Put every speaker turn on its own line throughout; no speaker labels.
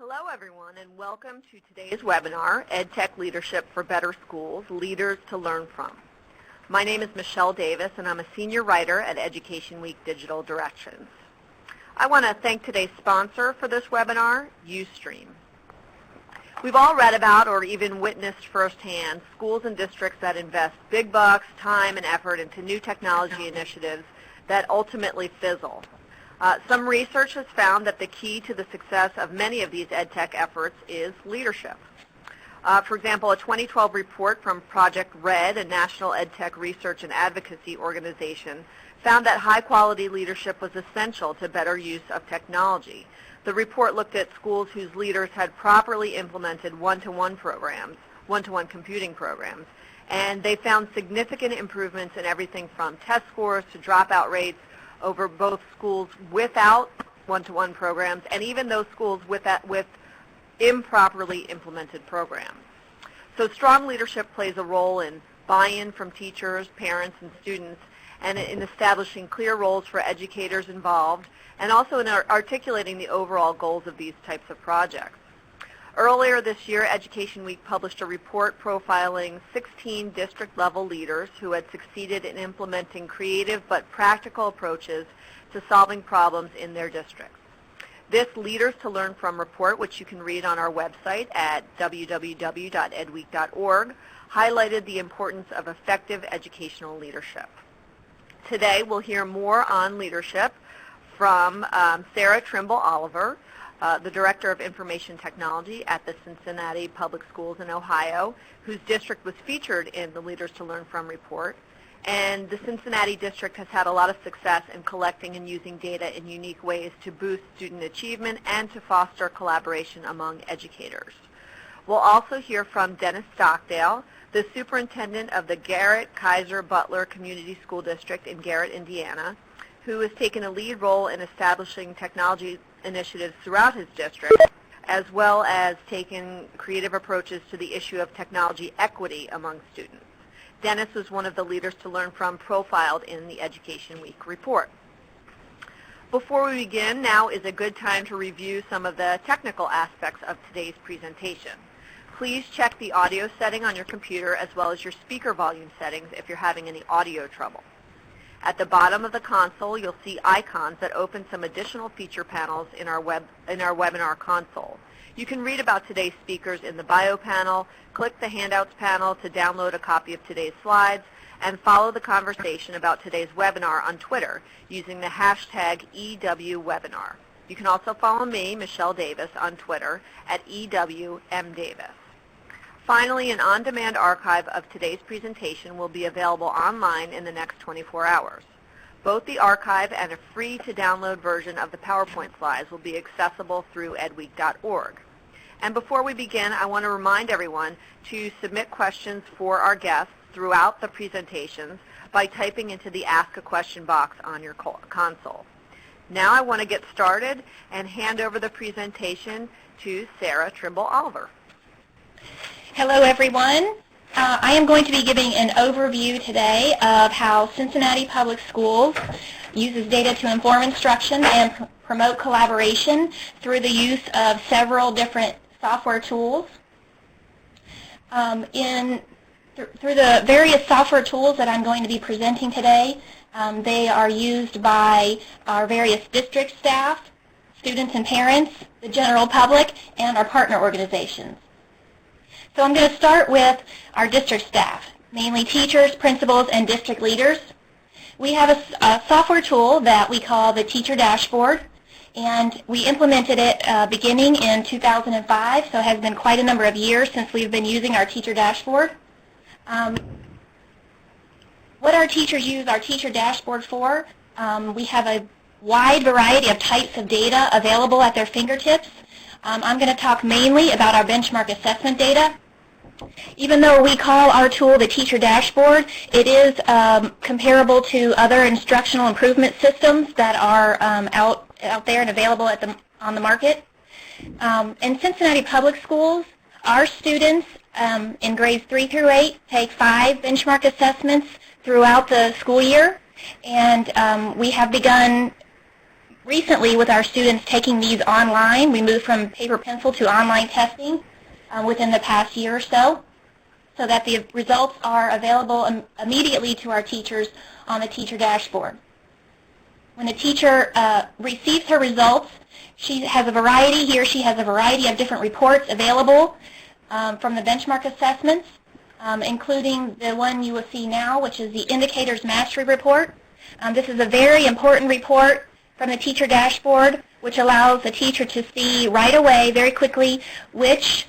Hello everyone and welcome to today's webinar, EdTech Leadership for Better Schools, Leaders to Learn From. My name is Michelle Davis and I'm a senior writer at Education Week Digital Directions. I want to thank today's sponsor for this webinar, Ustream. We've all read about or even witnessed firsthand schools and districts that invest big bucks, time, and effort into new technology initiatives that ultimately fizzle. Some research has found that the key to the success of many of these EdTech efforts is leadership. For example, a 2012 report from Project RED, a national EdTech research and advocacy organization, found that high-quality leadership was essential to better use of technology. The report looked at schools whose leaders had properly implemented one-to-one programs, one-to-one computing programs, and they found significant improvements in everything from test scores to dropout rates over both schools without one-to-one programs and even those schools with improperly implemented programs. So strong leadership plays a role in buy-in from teachers, parents, and students, and in establishing clear roles for educators involved, and also in articulating the overall goals of these types of projects. Earlier this year, Education Week published a report profiling 16 district-level leaders who had succeeded in implementing creative but practical approaches to solving problems in their districts. This Leaders to Learn From report, which you can read on our website at www.edweek.org, highlighted the importance of effective educational leadership. Today, we'll hear more on leadership from Sarah Trimble-Oliver, the Director of Information Technology at the Cincinnati Public Schools in Ohio, whose district was featured in the Leaders to Learn From report. And the Cincinnati district has had a lot of success in collecting and using data in unique ways to boost student achievement and to foster collaboration among educators. We'll also hear from Dennis Stockdale, the superintendent of the Garrett Kaiser Butler Community School District in Garrett, Indiana, who has taken a lead role in establishing technology initiatives throughout his district, as well as taken creative approaches to the issue of technology equity among students. Dennis was one of the Leaders to Learn From profiled in the Education Week report. Before we begin, now is a good time to review some of the technical aspects of today's presentation. Please check the audio setting on your computer as well as your speaker volume settings if you're having any audio trouble. At the bottom of the console, you'll see icons that open some additional feature panels in our webinar console. You can read about today's speakers in the bio panel, click the handouts panel to download a copy of today's slides, and follow the conversation about today's webinar on Twitter using the hashtag EWWebinar. You can also follow me, Michelle Davis, on Twitter at EWMDavis. Finally, an on-demand archive of today's presentation will be available online in the next 24 hours. Both the archive and a free-to-download version of the PowerPoint slides will be accessible through edweek.org. And before we begin, I want to remind everyone to submit questions for our guests throughout the presentations by typing into the Ask a Question box on your console. Now I want to get started and hand over the presentation to Sarah Trimble-Oliver.
Hello, everyone. I am going to be giving an overview today of how Cincinnati Public Schools uses data to inform instruction and promote collaboration through the use of several different software tools. Through the various software tools that I'm going to be presenting today, they are used by our various district staff, students and parents, the general public, and our partner organizations. So I'm going to start with our district staff, mainly teachers, principals, and district leaders. We have a software tool that we call the Teacher Dashboard, and we implemented it beginning in 2005, so it has been quite a number of years since we've been using our Teacher Dashboard. What our teachers use our Teacher Dashboard for, we have a wide variety of types of data available at their fingertips. I'm going to talk mainly about our benchmark assessment data. Even though we call our tool the Teacher Dashboard, it is comparable to other instructional improvement systems that are out there and available on the market. In Cincinnati Public Schools, our students in grades 3 through 8 take 5 benchmark assessments throughout the school year, and we have begun Recently, with our students taking these online, we moved from paper pencil to online testing within the past year or so that the results are available immediately to our teachers on the teacher dashboard. When the teacher receives her results, he or she has a variety of different reports available from the benchmark assessments, including the one you will see now, which is the Indicators Mastery Report. This is a very important report from the teacher dashboard, which allows the teacher to see right away, very quickly, which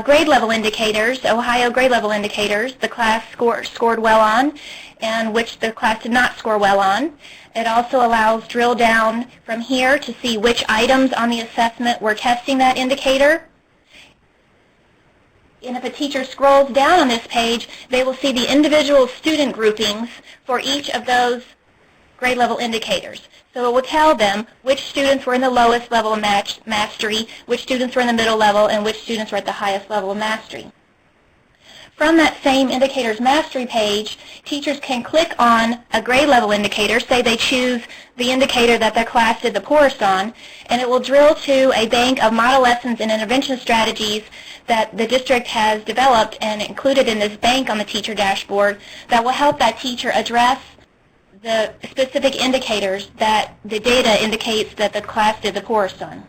grade level indicators, Ohio grade level indicators, the class scored well on, and which the class did not score well on. It also allows drill down from here to see which items on the assessment were testing that indicator. And if a teacher scrolls down on this page, they will see the individual student groupings for each of those grade level indicators. So it will tell them which students were in the lowest level of mastery, which students were in the middle level, and which students were at the highest level of mastery. From that same Indicators Mastery page, teachers can click on a grade level indicator, say they choose the indicator that their class did the poorest on, and it will drill to a bank of model lessons and intervention strategies that the district has developed and included in this bank on the teacher dashboard that will help that teacher address the specific indicators that the data indicates that the class did the poorest on.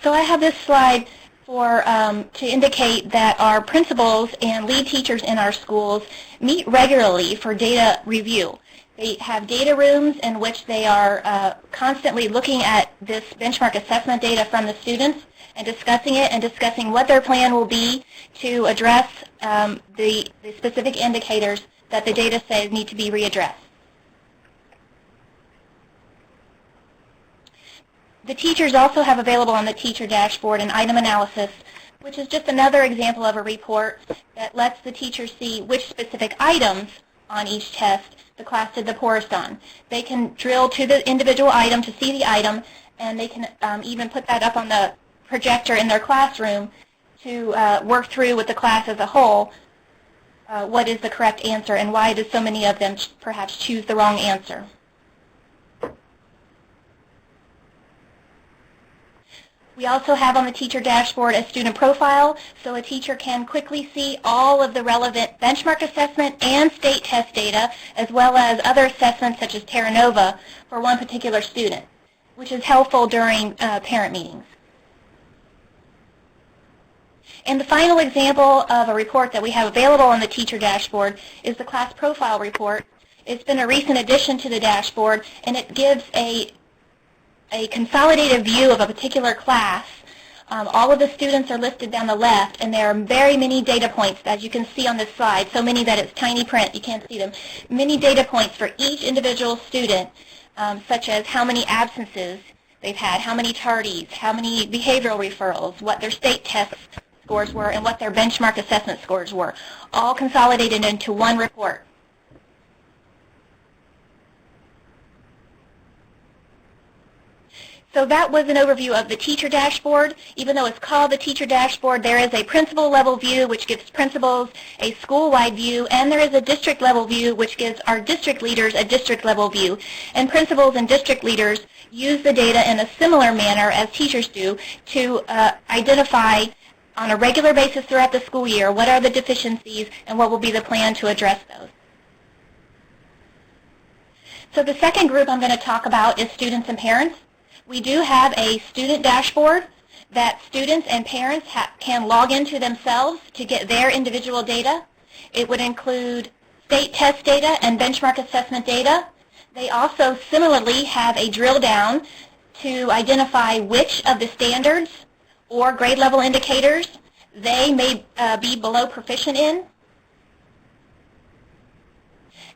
So I have this slide to indicate that our principals and lead teachers in our schools meet regularly for data review. They have data rooms in which they are constantly looking at this benchmark assessment data from the students and discussing it and discussing what their plan will be to address the specific indicators that the data says need to be readdressed. The teachers also have available on the teacher dashboard an item analysis, which is just another example of a report that lets the teacher see which specific items on each test the class did the poorest on. They can drill to the individual item to see the item, and they can even put that up on the projector in their classroom to work through with the class as a whole what is the correct answer and why did so many of them perhaps choose the wrong answer. We also have on the teacher dashboard a student profile, so a teacher can quickly see all of the relevant benchmark assessment and state test data, as well as other assessments such as Terra Nova for one particular student, which is helpful during parent meetings. And the final example of a report that we have available on the teacher dashboard is the class profile report. It's been a recent addition to the dashboard, and it gives a consolidated view of a particular class. All of the students are listed down the left, and there are very many data points, as you can see on this slide, so many that it's tiny print, you can't see them. Many data points for each individual student, such as how many absences they've had, how many tardies, how many behavioral referrals, what their state test scores were, and what their benchmark assessment scores were, all consolidated into one report. So that was an overview of the teacher dashboard. Even though it's called the teacher dashboard, there is a principal level view which gives principals a school-wide view, and there is a district level view which gives our district leaders a district level view. And principals and district leaders use the data in a similar manner as teachers do to identify on a regular basis throughout the school year what are the deficiencies and what will be the plan to address those. So the second group I'm going to talk about is students and parents. We do have a student dashboard that students and parents can log into themselves to get their individual data. It would include state test data and benchmark assessment data. They also similarly have a drill down to identify which of the standards or grade level indicators they may be below proficient in.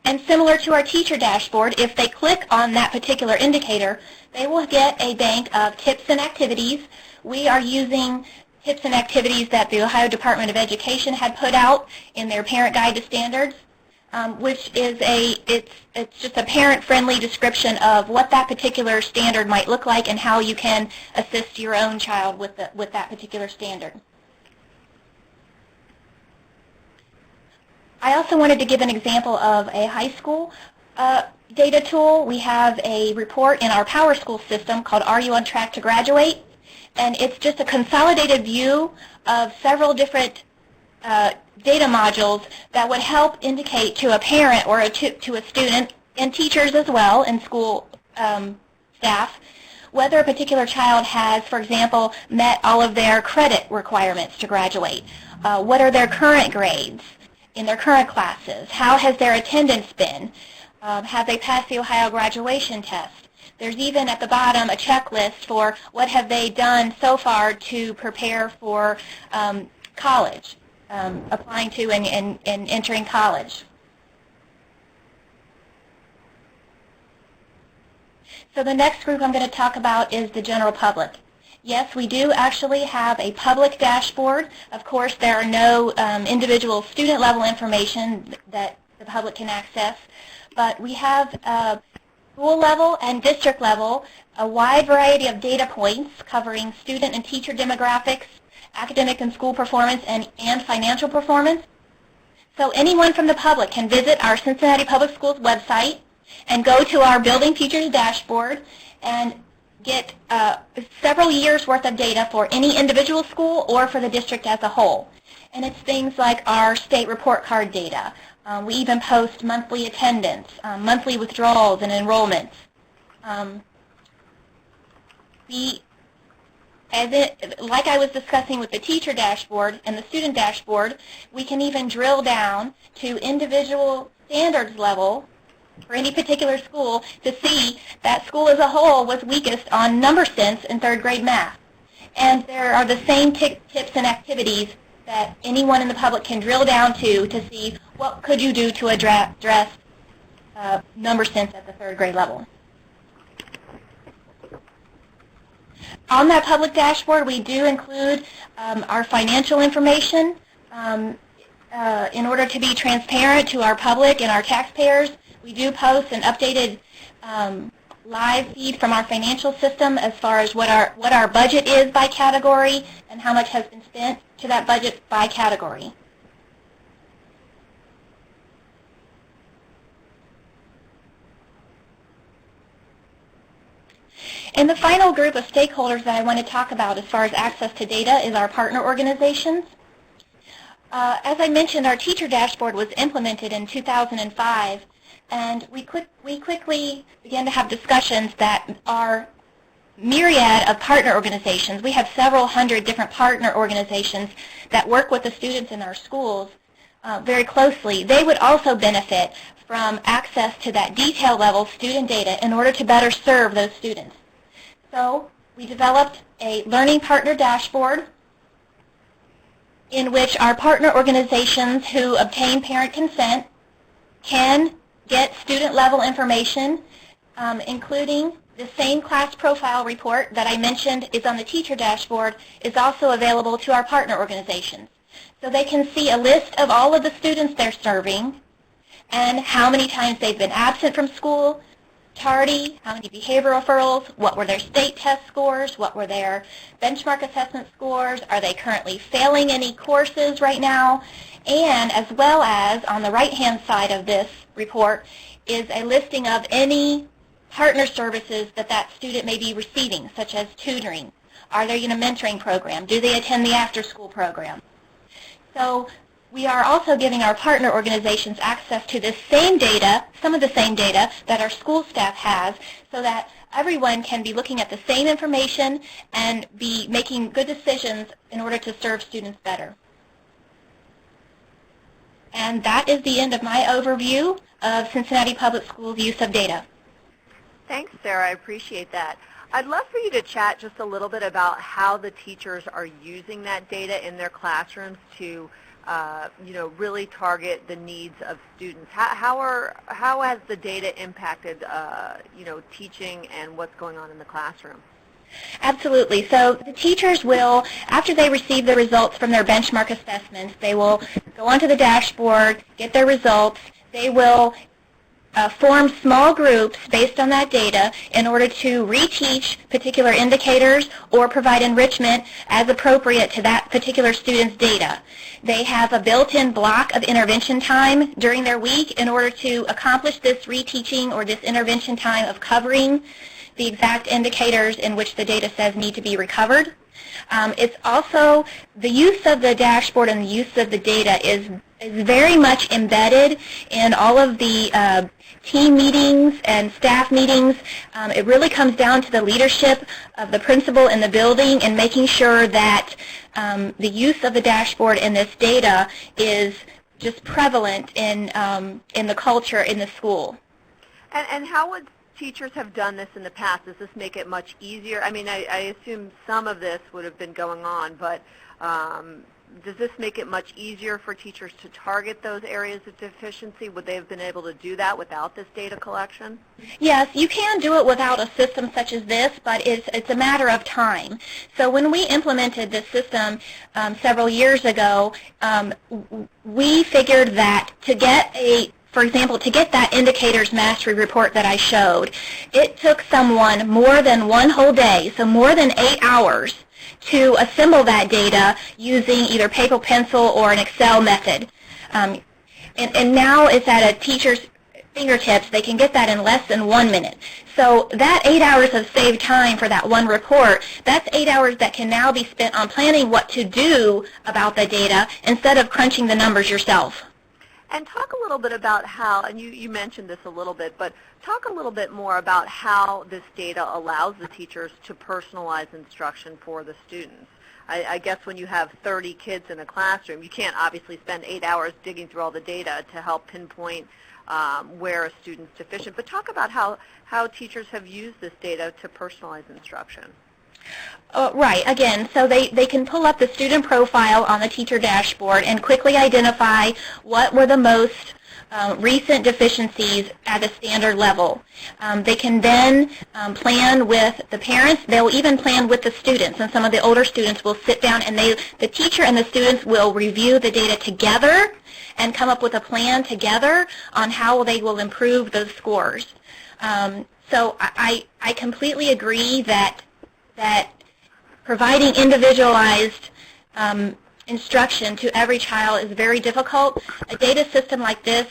And similar to our teacher dashboard, if they click on that particular indicator, they will get a bank of tips and activities. We are using tips and activities that the Ohio Department of Education had put out in their Parent Guide to Standards, which is it's just a parent-friendly description of what that particular standard might look like and how you can assist your own child with that particular standard. I also wanted to give an example of a high school data tool. We have a report in our Power School system called Are You on Track to Graduate? And it's just a consolidated view of several different data modules that would help indicate to a parent or to a student, and teachers as well, and school staff, whether a particular child has, for example, met all of their credit requirements to graduate. What are their current grades in their current classes? How has their attendance been? Have they passed the Ohio graduation test? There's even at the bottom a checklist for what have they done so far to prepare for college, applying to and entering college. So the next group I'm going to talk about is the general public. Yes, we do actually have a public dashboard. Of course, there are no individual student-level information that the public can access, but we have school level and district level a wide variety of data points covering student and teacher demographics, academic and school performance, and financial performance. So anyone from the public can visit our Cincinnati Public Schools website and go to our Building Futures dashboard and get several years' worth of data for any individual school or for the district as a whole. And it's things like our state report card data. We even post monthly attendance, monthly withdrawals and enrollments. Like I was discussing with the teacher dashboard and the student dashboard, we can even drill down to individual standards level for any particular school to see that school as a whole was weakest on number sense in third grade math. And there are the same tips and activities that anyone in the public can drill down to see what could you do to address number sense at the third grade level. On that public dashboard, we do include our financial information in order to be transparent to our public and our taxpayers. We do post an updated live feed from our financial system as far as what our budget is by category and how much has been spent to that budget by category. And the final group of stakeholders that I want to talk about as far as access to data is our partner organizations. As I mentioned, our teacher dashboard was implemented in 2005, and we quickly began to have discussions that our myriad of partner organizations, we have several hundred different partner organizations that work with the students in our schools very closely. They would also benefit from access to that detail level student data in order to better serve those students. So we developed a learning partner dashboard in which our partner organizations who obtain parent consent can get student-level information, including the same class profile report that I mentioned is on the teacher dashboard is also available to our partner organizations. So they can see a list of all of the students they're serving and how many times they've been absent from school, tardy, how many behavior referrals, what were their state test scores, what were their benchmark assessment scores, are they currently failing any courses right now, and as well as on the right-hand side of this report is a listing of any partner services that that student may be receiving, such as tutoring. Are they in a mentoring program? Do they attend the after-school program? So we are also giving our partner organizations access to the same data, some of the same data that our school staff has, so that everyone can be looking at the same information and be making good decisions in order to serve students better. And that is the end of my overview of Cincinnati Public Schools' use of data.
Thanks, Sarah. I appreciate that. I'd love for you to chat just a little bit about how the teachers are using that data in their classrooms to really target the needs of students. How has the data impacted teaching and what's going on in the classroom?
Absolutely. So the teachers will, after they receive the results from their benchmark assessments, they will go onto the dashboard, get their results. They will form small groups based on that data in order to reteach particular indicators or provide enrichment as appropriate to that particular student's data. They have a built-in block of intervention time during their week in order to accomplish this reteaching or this intervention time of covering the exact indicators in which the data says need to be recovered. It's also the use of the dashboard and the use of the data is very much embedded in all of the team meetings and staff meetings. It really comes down to the leadership of the principal in the building and making sure that the use of the dashboard and this data is just prevalent in the culture in the school.
And how would teachers have done this in the past? Does this make it much easier? I mean, I assume some of this would have been going on, but does this make it much easier for teachers to target those areas of deficiency? Would they have been able to do that without this data collection?
Yes, you can do it without a system such as this, but it's a matter of time. So when we implemented this system several years ago, we figured that to get for example, to get that indicators mastery report that I showed, it took someone more than one whole day, so more than 8 hours, to assemble that data using either paper, pencil, or an Excel method. And now it's at a teacher's fingertips. They can get that in less than 1 minute. So that 8 hours of saved time for that one report, that's 8 hours that can now be spent on planning what to do about the data instead of crunching the numbers yourself.
And talk a little bit about how, and you mentioned this a little bit, but talk a little bit more about how this data allows the teachers to personalize instruction for the students. I guess when you have 30 kids in a classroom, you can't obviously spend 8 hours digging through all the data to help pinpoint where a student's deficient. But talk about how teachers have used this data to personalize instruction.
Right. Again, so they can pull up the student profile on the teacher dashboard and quickly identify what were the most recent deficiencies at a standard level. They can then plan with the parents. They'll even plan with the students, and some of the older students will sit down and the teacher and the students will review the data together and come up with a plan together on how they will improve those scores. So I completely agree that providing individualized instruction to every child is very difficult. A data system like this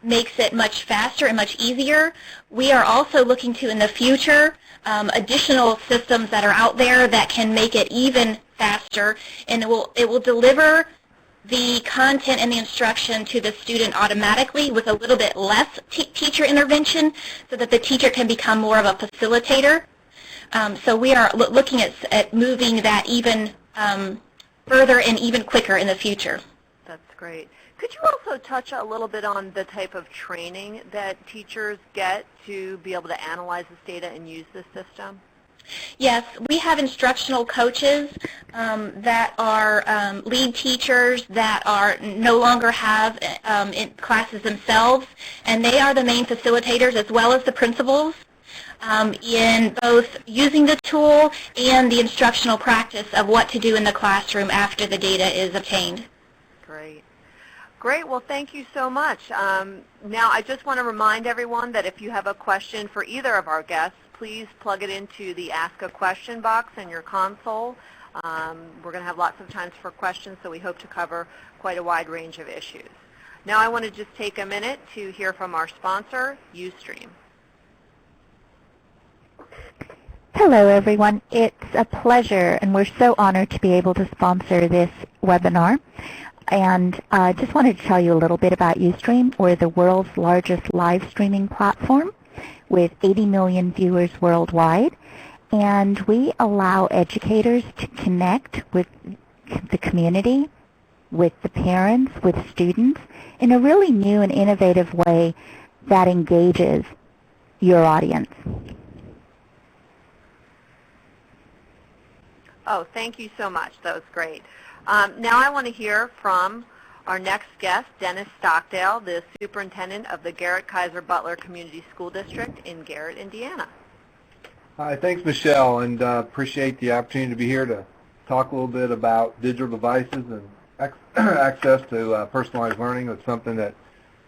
makes it much faster and much easier. We are also looking to, in the future, additional systems that are out there that can make it even faster, and it will deliver the content and the instruction to the student automatically with a little bit less teacher intervention so that the teacher can become more of a facilitator. So we are looking at moving that even further and even quicker in the future.
That's great. Could you also touch a little bit on the type of training that teachers get to be able to analyze this data and use this system?
Yes, we have instructional coaches that are lead teachers that are no longer have in classes themselves, and they are the main facilitators as well as the principals in both using the tool and the instructional practice of what to do in the classroom after the data is obtained.
Great. Great. Well, thank you so much. Now, I just want to remind everyone that if you have a question for either of our guests, please plug it into the Ask a Question box in your console. We're going to have lots of times for questions, so we hope to cover quite a wide range of issues. Now, I want to just take a minute to hear from our sponsor, Ustream.
Hello, everyone. It's a pleasure, and we're so honored to be able to sponsor this webinar. And I just wanted to tell you a little bit about Ustream. We're the world's largest live streaming platform with 80 million viewers worldwide. And we allow educators to connect with the community, with the parents, with students, in a really new and innovative way that engages your audience.
Oh, thank you so much. That was great. Now I want to hear from our next guest, Dennis Stockdale, the superintendent of the Garrett Kaiser Butler Community School District in Garrett, Indiana.
Hi, thanks, Michelle, and appreciate the opportunity to be here to talk a little bit about digital devices and access to personalized learning. It's something that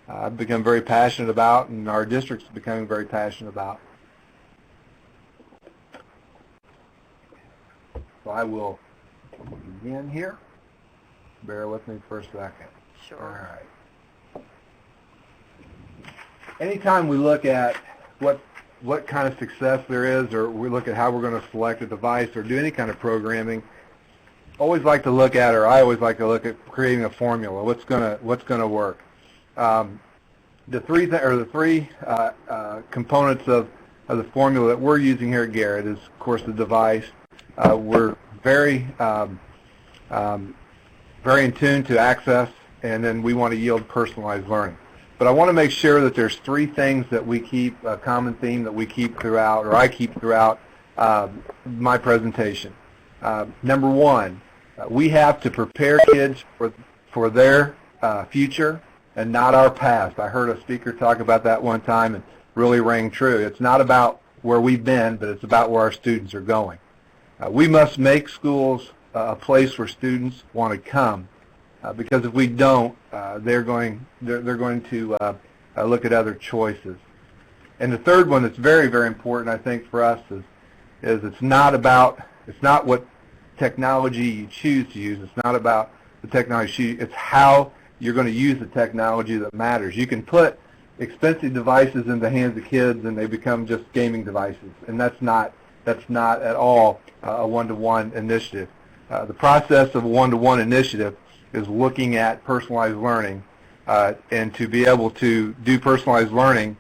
I've become very passionate about, and our district's becoming very passionate about. So I will begin here. Bear with me for a second.
Sure.
All right. Anytime we look at what kind of success there is, or we look at how we're going to select a device or do any kind of programming, I always like to look at creating a formula. What's going to work? The three components of the formula that we're using here at Garrett is, of course, the device. We're very in tune to access, and then we want to yield personalized learning. But I want to make sure that there's three things that we keep, a common theme that we keep throughout, or I keep throughout my presentation. Number one, we have to prepare kids for their future and not our past. I heard a speaker talk about that one time and really rang true. It's not about where we've been, but it's about where our students are going. We must make schools a place where students want to come, because if we don't, they're going to look at other choices. And the third one that's very, very important, I think, for us is it's not what technology you choose to use. It's not about the technology. It's how you're going to use the technology that matters. You can put expensive devices in the hands of kids and they become just gaming devices, and that's not at all a one-to-one initiative. The process of a one-to-one initiative is looking at personalized learning, and to be able to do personalized learning,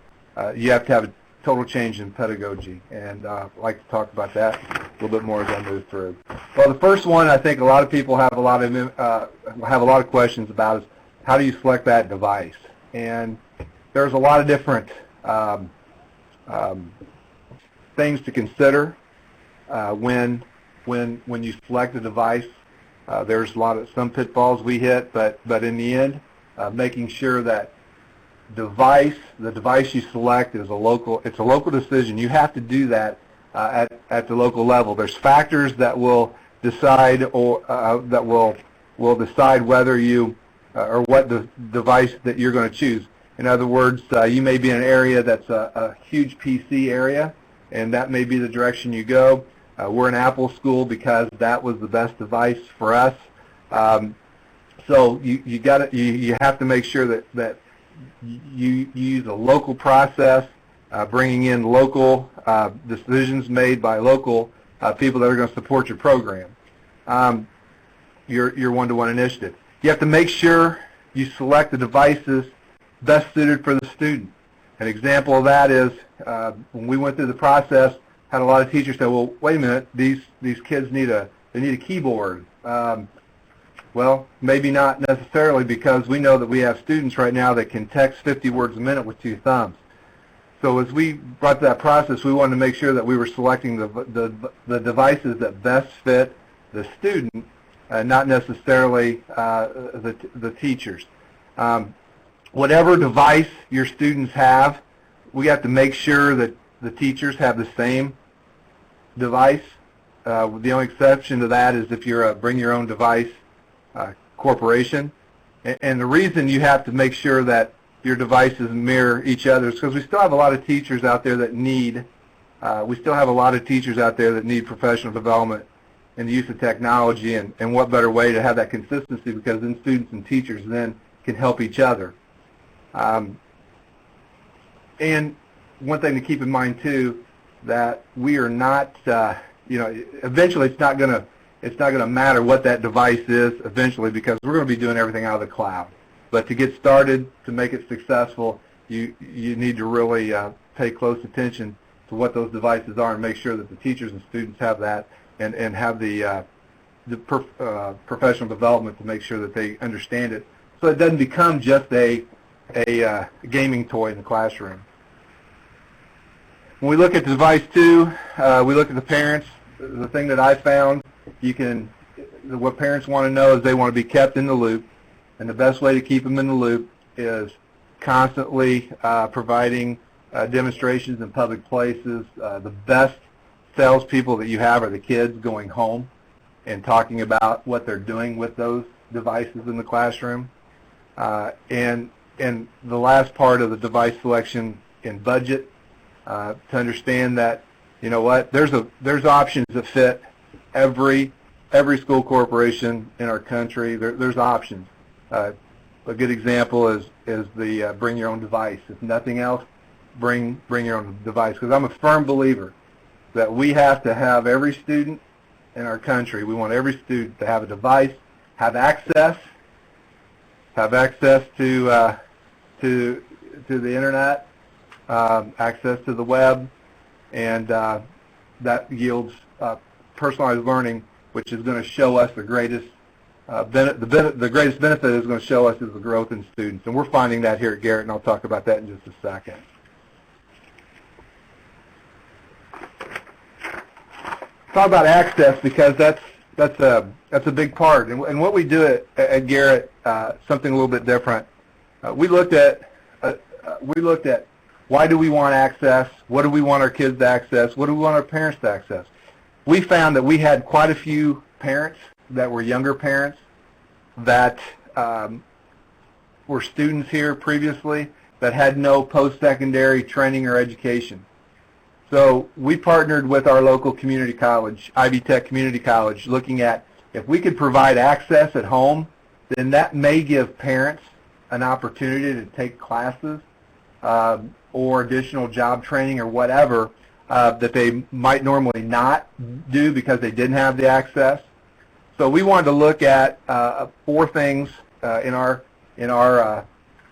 you have to have a total change in pedagogy, and I'd like to talk about that a little bit more as I move through. Well, the first one I think a lot of people have a lot of questions about is how do you select that device? And there's a lot of different things to consider when you select a device. There's some pitfalls we hit, but in the end, making sure that the device you select is it's a local decision. You have to do that at the local level. There's factors that will decide decide whether you or what the device that you're going to choose. In other words, you may be in an area that's a huge PC area, and that may be the direction you go. We're an Apple school because that was the best device for us. So you have to make sure that you use a local process, bringing in local decisions made by local people that are going to support your program. Your one-to-one initiative. You have to make sure you select the devices best suited for the student. An example of that is when we went through the process, had a lot of teachers say, well, wait a minute, these kids need a keyboard. Well, maybe not necessarily, because we know that we have students right now that can text 50 words a minute with 2 thumbs. So as we brought that process, we wanted to make sure that we were selecting the devices that best fit the student, not necessarily the teachers. Whatever device your students have, we have to make sure that the teachers have the same device. The only exception to that is if you're a bring your own device corporation. And the reason you have to make sure that your devices mirror each other is because we still have a lot of teachers out there that need professional development in the use of technology, and what better way to have that consistency, because then students and teachers then can help each other. And one thing to keep in mind too, that we are not, eventually it's not going to matter what that device is eventually, because we're going to be doing everything out of the cloud. But to get started, to make it successful, you need to really pay close attention to what those devices are and make sure that the teachers and students have that, and have the professional development to make sure that they understand it, so it doesn't become just a gaming toy in the classroom. When we look at the device too, we look at the parents. The thing that I found, what parents want to know is they want to be kept in the loop, and the best way to keep them in the loop is constantly providing demonstrations in public places. The best salespeople that you have are the kids going home and talking about what they're doing with those devices in the classroom. And and the last part of the device selection in budget, to understand that, you know what, there's options that fit every school corporation in our country. There's options. A good example is the bring your own device. If nothing else, bring your own device, because I'm a firm believer that we have to have every student in our country. We want every student to have a device, have access to the internet, access to the web, and that yields personalized learning, which is going to show us the greatest the greatest benefit is going to show us is the growth in students, and we're finding that here at Garrett, and I'll talk about that in just a second. Talk about access, because that's a big part, and what we do at Garrett, something a little bit different. We looked at why do we want access, what do we want our kids to access, what do we want our parents to access. We found that we had quite a few parents that were younger parents that were students here previously that had no post-secondary training or education. So we partnered with our local community college, Ivy Tech Community College, looking at if we could provide access at home, then that may give parents an opportunity to take classes or additional job training or whatever that they might normally not do because they didn't have the access. So we wanted to look at 4 things in our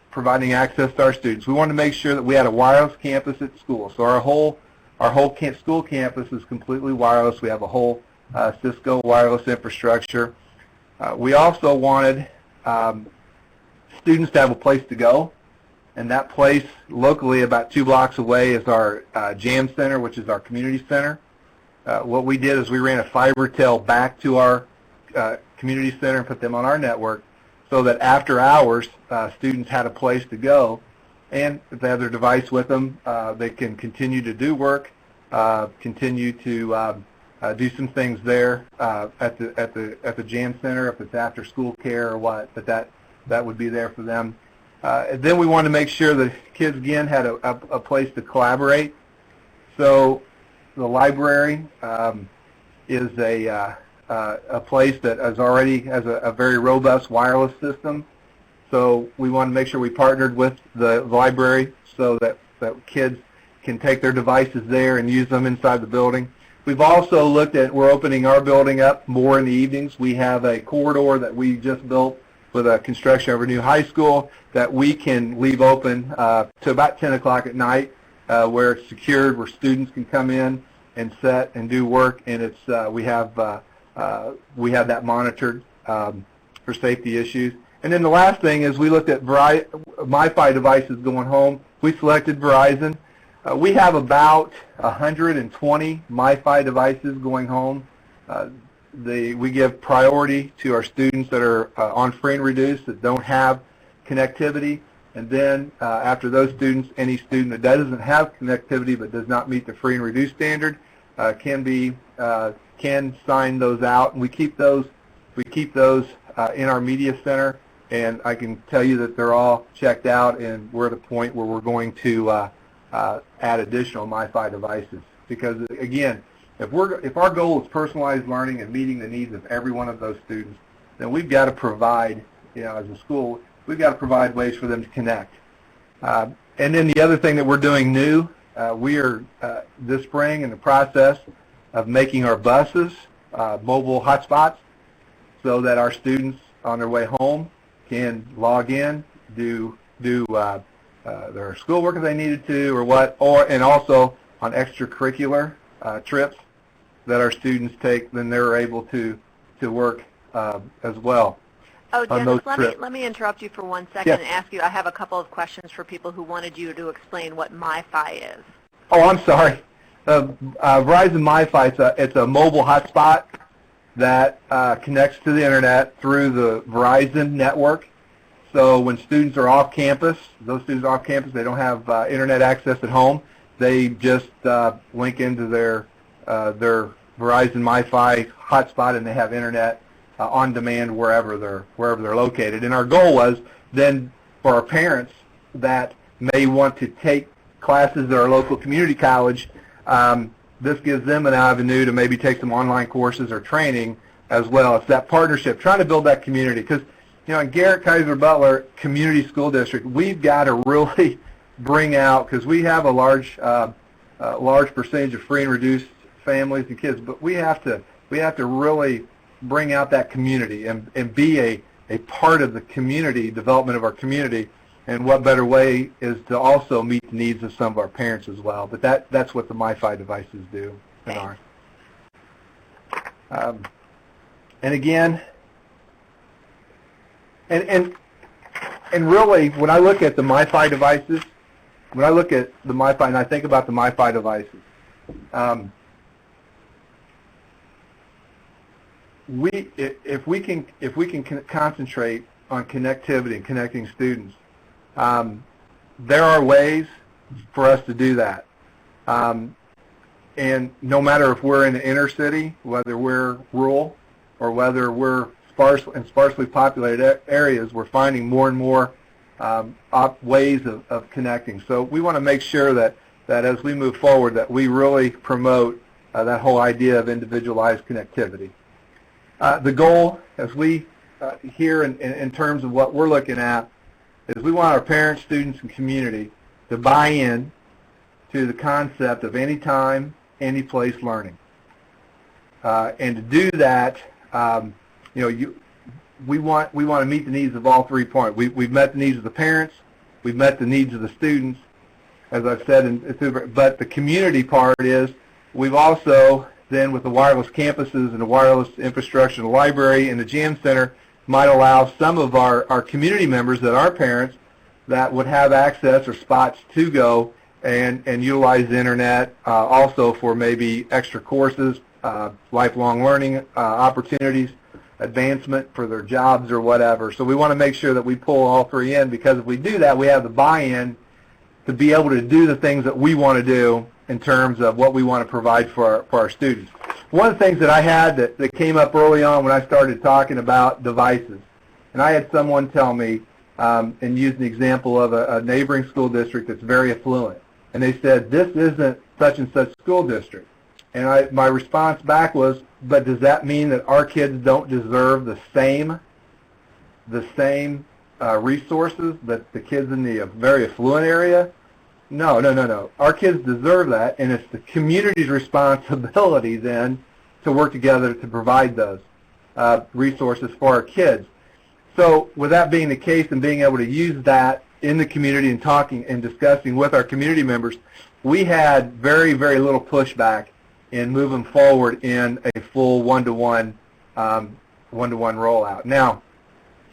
providing access to our students. We wanted to make sure that we had a wireless campus at school. So our whole school campus is completely wireless. We have a whole Cisco wireless infrastructure. We also wanted students to have a place to go, and that place locally about 2 blocks away is our Jam Center, which is our community center. What we did is we ran a fiber tail back to our community center and put them on our network so that after hours students had a place to go, and if they have their device with them, they can continue to do work, continue to do some things there at the Jam Center, if it's after school care or what, but that would be there for them. Then we wanted to make sure that kids again had a place to collaborate. So the library is a place that already has a very robust wireless system. So we want to make sure we partnered with the library so that kids can take their devices there and use them inside the building. We've also looked at, we're opening our building up more in the evenings. We have a corridor that we just built with a construction of a new high school that we can leave open to about 10 o'clock at night where it's secured, where students can come in and set and do work, and it's we have that monitored for safety issues. And then the last thing is we looked at MiFi devices going home. We selected Verizon. We have about 120 MiFi devices going home. We give priority to our students that are on free and reduced that don't have connectivity. And then after those students, any student that doesn't have connectivity but does not meet the free and reduced standard can sign those out. And we keep those in our media center. And I can tell you that they're all checked out, and we're at a point where we're going to add additional MiFi devices. Because again, if our goal is personalized learning and meeting the needs of every one of those students, then we've got to provide, as a school, we've got to provide ways for them to connect. And then the other thing that we're doing new, we are this spring in the process of making our buses mobile hotspots so that our students on their way home can log in, do their schoolwork if they needed to, and also on extracurricular trips that our students take, then they're able to work as well.
Oh, Dennis, let me interrupt you for 1 second and ask you, I have a couple of questions for people who wanted you to explain what MiFi is.
Oh, I'm sorry. Verizon MiFi, it's a mobile hotspot that connects to the internet through the Verizon network. So when students are off campus, those students off campus, they don't have internet access at home. They just link into their Verizon MiFi hotspot, and they have internet on demand wherever they're located. And our goal was then for our parents that may want to take classes at our local community college. This gives them an avenue to maybe take some online courses or training as well. It's that partnership, trying to build that community. Because, in Garrett, Kaiser, Butler Community School District, we've got to really bring out, because we have a large percentage of free and reduced families and kids, but we have to really bring out that community and be a part of the community, development of our community. And what better way is to also meet the needs of some of our parents as well. But that's what the MiFi devices do in ours. And again, and really, when I look at the MiFi devices, and I think about the MiFi devices, if we can concentrate on connectivity and connecting students, there are ways for us to do that. And no matter if we're in the inner city, whether we're rural or whether we're sparsely populated areas, we're finding more and more ways of connecting. So we want to make sure that as we move forward that we really promote that whole idea of individualized connectivity. The goal, as we here in terms of what we're looking at, is we want our parents, students, and community to buy in to the concept of anytime, any place learning. And to do that, we want to meet the needs of all 3 points. We've met the needs of the parents, we've met the needs of the students, as I've said, but the community part is we've also then, with the wireless campuses and the wireless infrastructure, the library and the Jam Center, might allow some of our community members that are parents that would have access or spots to go and utilize the internet also for maybe extra courses, lifelong learning opportunities, advancement for their jobs or whatever. So we want to make sure that we pull all 3 in, because if we do that, we have the buy-in to be able to do the things that we want to do in terms of what we want to provide for our students. One of the things that I had that came up early on when I started talking about devices, and I had someone tell me, and use the example of a neighboring school district that's very affluent, and they said, this isn't such and such school district. And my response back was, but does that mean that our kids don't deserve the same resources that the kids in the very affluent area? No. Our kids deserve that, and it's the community's responsibility then to work together to provide those resources for our kids. So with that being the case and being able to use that in the community and talking and discussing with our community members, we had very, very little pushback in moving forward in a full one-to-one rollout. Now,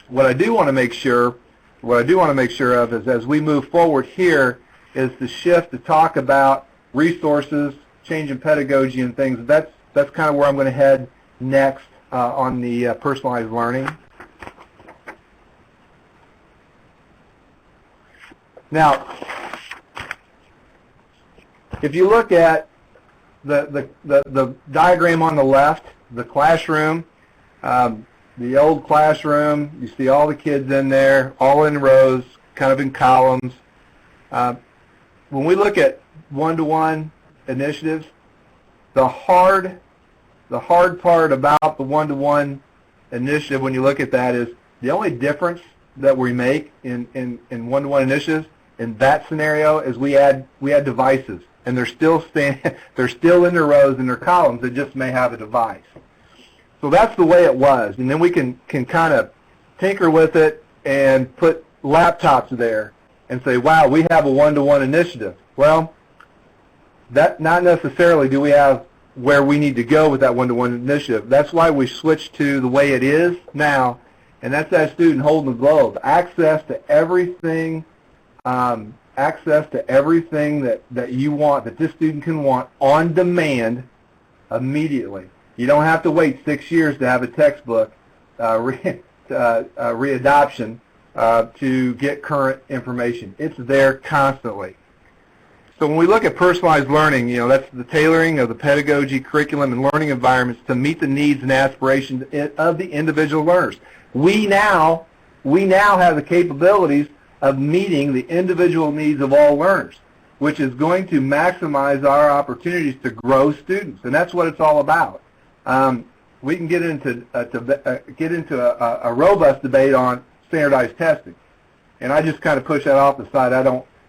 what I do want to make sure of is as we move forward here is the shift to talk about resources, change in pedagogy and things. That's kind of where I'm going to head next on the personalized learning. Now, if you look at the diagram on the left, the classroom, the old classroom, you see all the kids in there, all in rows, kind of in columns. When we look at one-to-one initiatives, the hard part about the one-to-one initiative, when you look at that, is the only difference that we make in one-to-one initiatives in that scenario is we add devices, and they're still in their rows in their columns. They just may have a device. So that's the way it was, and then we can kind of tinker with it and put laptops there and say, wow, we have a one-to-one initiative. Well, that not necessarily do we have where we need to go with that one-to-one initiative. That's why we switched to the way it is now, and that's that student holding the globe. Access to everything that you want, that this student can want on demand immediately. You don't have to wait 6 years to have a textbook readoption to get current information. It's there constantly. So when we look at personalized learning, that's the tailoring of the pedagogy, curriculum, and learning environments to meet the needs and aspirations of the individual learners. We now have the capabilities of meeting the individual needs of all learners, which is going to maximize our opportunities to grow students, and that's what it's all about. We can get into a robust debate on standardized testing, and I just kind of push that off the side.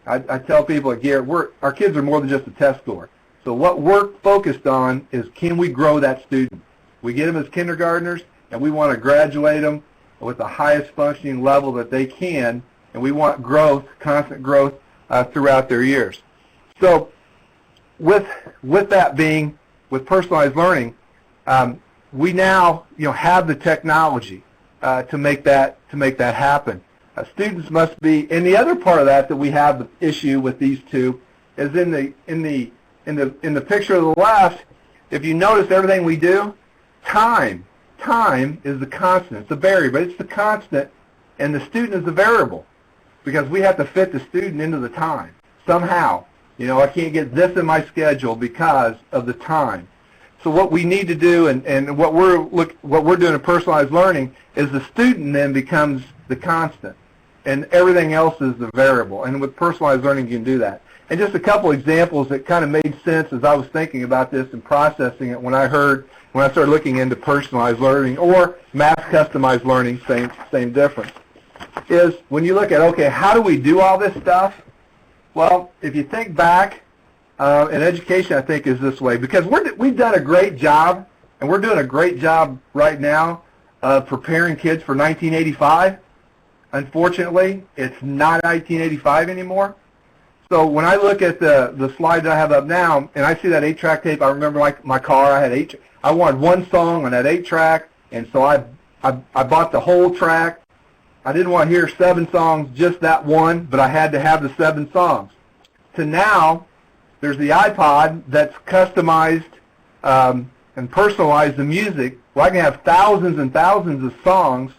I tell people at Garrett, our kids are more than just a test score. So what we're focused on is, can we grow that student? We get them as kindergartners, and we want to graduate them with the highest functioning level that they can, and we want growth, constant growth throughout their years. So with that being, with personalized learning, we now have the technology to make that happen. Students must be, and the other part of that we have the issue with these two is in the picture of the left. If you notice everything we do, time is the constant. It's a variable, but it's the constant, and the student is the variable, because we have to fit the student into the time somehow. I can't get this in my schedule because of the time. So what we need to do, and what we're doing in personalized learning, is the student then becomes the constant, and everything else is the variable. And with personalized learning, you can do that. And just a couple examples that kind of made sense as I was thinking about this and processing it when I started looking into personalized learning or mass customized learning, same difference, is when you look at, okay, how do we do all this stuff? Well, if you think back, in education, I think, is this way, because we've done a great job, and we're doing a great job right now of preparing kids for 1985. Unfortunately, it's not 1985 anymore. So when I look at the slide that I have up now, and I see that 8-track tape, I remember my car, I wanted one song on that 8-track, and so I bought the whole track. I didn't want to hear 7 songs, just that one, but I had to have the 7 songs. To now, there's the iPod that's customized and personalized the music, where I can have thousands and thousands of songs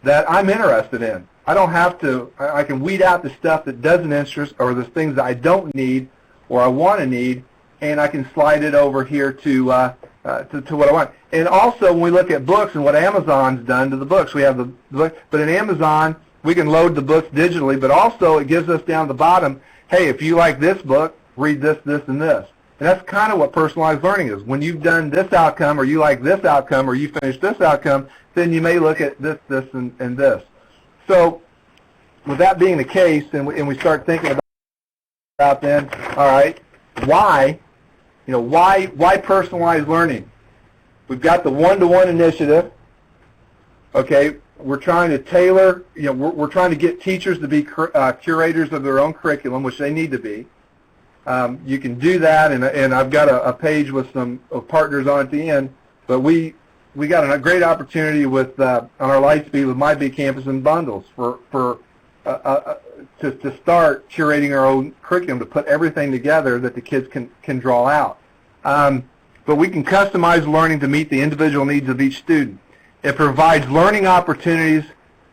that I'm interested in. I don't have to, I can weed out the stuff that doesn't interest, or the things that I don't need or I want to need, and I can slide it over here to what I want. And also, when we look at books and what Amazon's done to the books, we have the book, but in Amazon, we can load the books digitally, but also it gives us down the bottom, hey, if you like this book, read this, this, and this. And that's kind of what personalized learning is. When you've done this outcome, or you like this outcome, or you finish this outcome, then you may look at this, this, and this. So with that being the case, and we start thinking about then, all right, why personalized learning? We've got the one-to-one initiative. Okay, we're trying to tailor, we're trying to get teachers to be curators of their own curriculum, which they need to be. You can do that, and I've got a page with some partners on at the end, but we got a great opportunity with on our Lightspeed with My Big Campus and Bundles to start curating our own curriculum, to put everything together that the kids can draw out. But we can customize learning to meet the individual needs of each student. It provides learning opportunities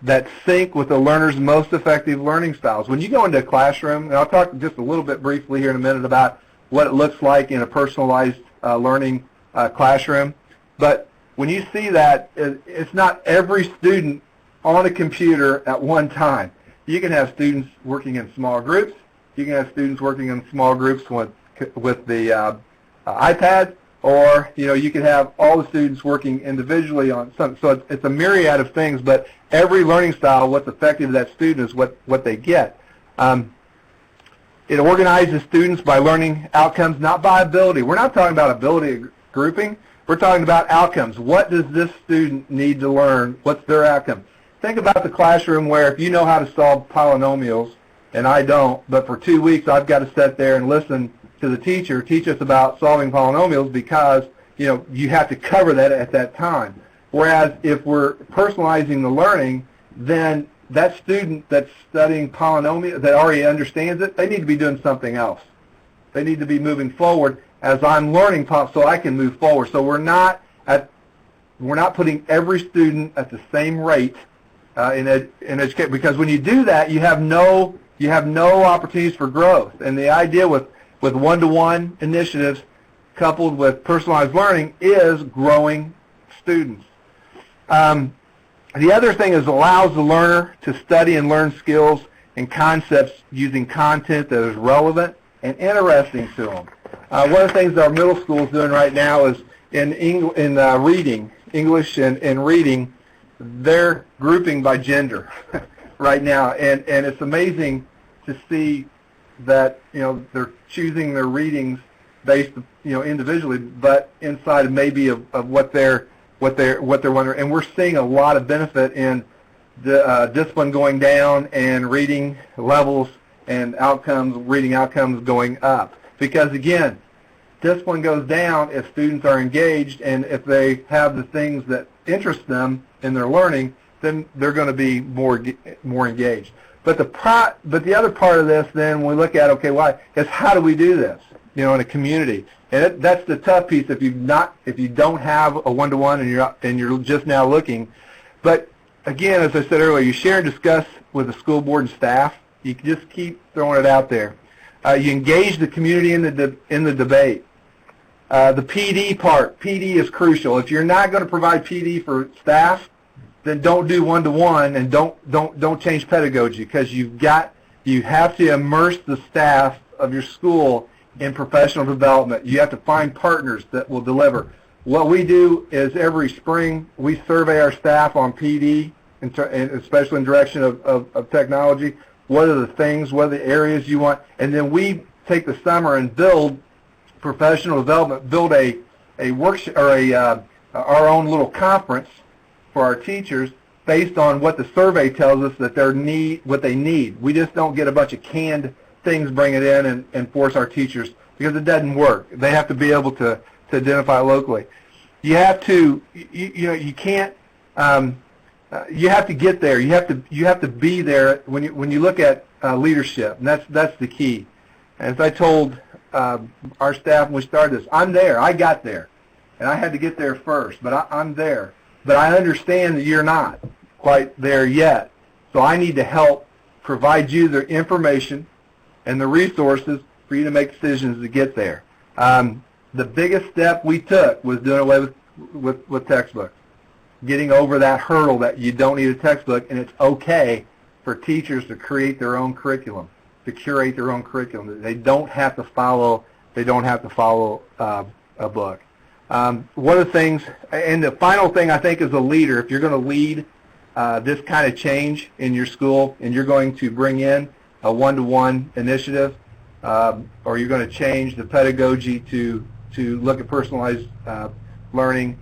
that sync with the learner's most effective learning styles. When you go into a classroom, and I'll talk just a little bit briefly here in a minute about what it looks like in a personalized learning classroom, but when you see that, it's not every student on a computer at one time. You can have students working in small groups. You can have students working in small groups with the iPad, or you can have all the students working individually on something. So it's a myriad of things, but every learning style, what's effective to that student is what they get. It organizes students by learning outcomes, not by ability. We're not talking about ability grouping. We're talking about outcomes. What does this student need to learn? What's their outcome? Think about the classroom where if you know how to solve polynomials, and I don't, but for 2 weeks I've got to sit there and listen to the teacher teach us about solving polynomials, because you have to cover that at that time. Whereas if we're personalizing the learning, then that student that's studying polynomials, that already understands it, they need to be doing something else. They need to be moving forward as I'm learning so I can move forward. So we're not putting every student at the same rate in education, because when you do that, you have no opportunities for growth. And the idea with one-to-one initiatives coupled with personalized learning is growing students. The other thing is allows the learner to study and learn skills and concepts using content that is relevant and interesting to them. One of the things our middle school is doing right now is in reading, English and reading, they're grouping by gender right now, and it's amazing to see that they're choosing their readings based individually, but inside maybe of what they're wondering, and we're seeing a lot of benefit in the discipline going down and reading levels and reading outcomes going up. Because again, discipline goes down if students are engaged, and if they have the things that interest them in their learning, then they're going to be more engaged. But the other part of this, then, when we look at is how do we do this, in a community? And that's the tough piece if you don't have a one-to-one and you're just now looking. But again, as I said earlier, you share and discuss with the school board and staff. You can just keep throwing it out there. You engage the community in the debate. The PD part, PD is crucial. If you're not going to provide PD for staff, then don't do one-to-one, and don't change pedagogy, because you have to immerse the staff of your school in professional development. You have to find partners that will deliver. What we do is every spring we survey our staff on PD, and especially in direction of technology. What are the things? What are the areas you want? And then we take the summer and build professional development, build a workshop or our own little conference for our teachers based on what the survey tells us that what they need. We just don't get a bunch of canned things, bring it in and force our teachers, because it doesn't work. They have to be able to identify locally. You have to, you can't. You have to get there. You have to be there when you look at leadership, and that's the key. As I told our staff when we started this, I'm there. I got there, and I had to get there first, but I'm there. But I understand that you're not quite there yet, so I need to help provide you the information and the resources for you to make decisions to get there. The biggest step we took was doing away with textbooks, getting over that hurdle that you don't need a textbook, and it's okay for teachers to create their own curriculum, to curate their own curriculum. They don't have to follow a book. One of the things, and the final thing I think, as a leader, if you're going to lead this kind of change in your school, and you're going to bring in a one-to-one initiative, or you're going to change the pedagogy to look at personalized learning,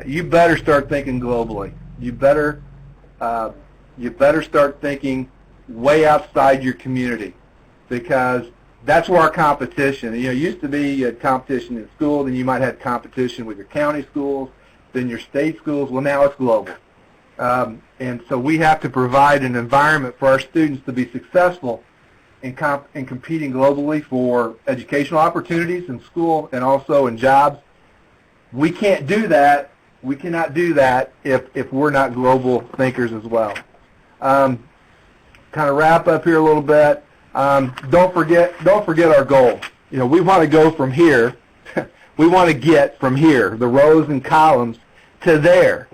you better start thinking globally. You better start thinking way outside your community, because that's where our competition. It used to be a competition in school, then you might have competition with your county schools, then your state schools. Well, now it's global. And so we have to provide an environment for our students to be successful in competing globally for educational opportunities in school and also in jobs. We can't do that. We cannot do that if we're not global thinkers as well. Kind of wrap up here a little bit. Don't forget our goal. We want to go from here. We want to get from here, the rows and columns, to there,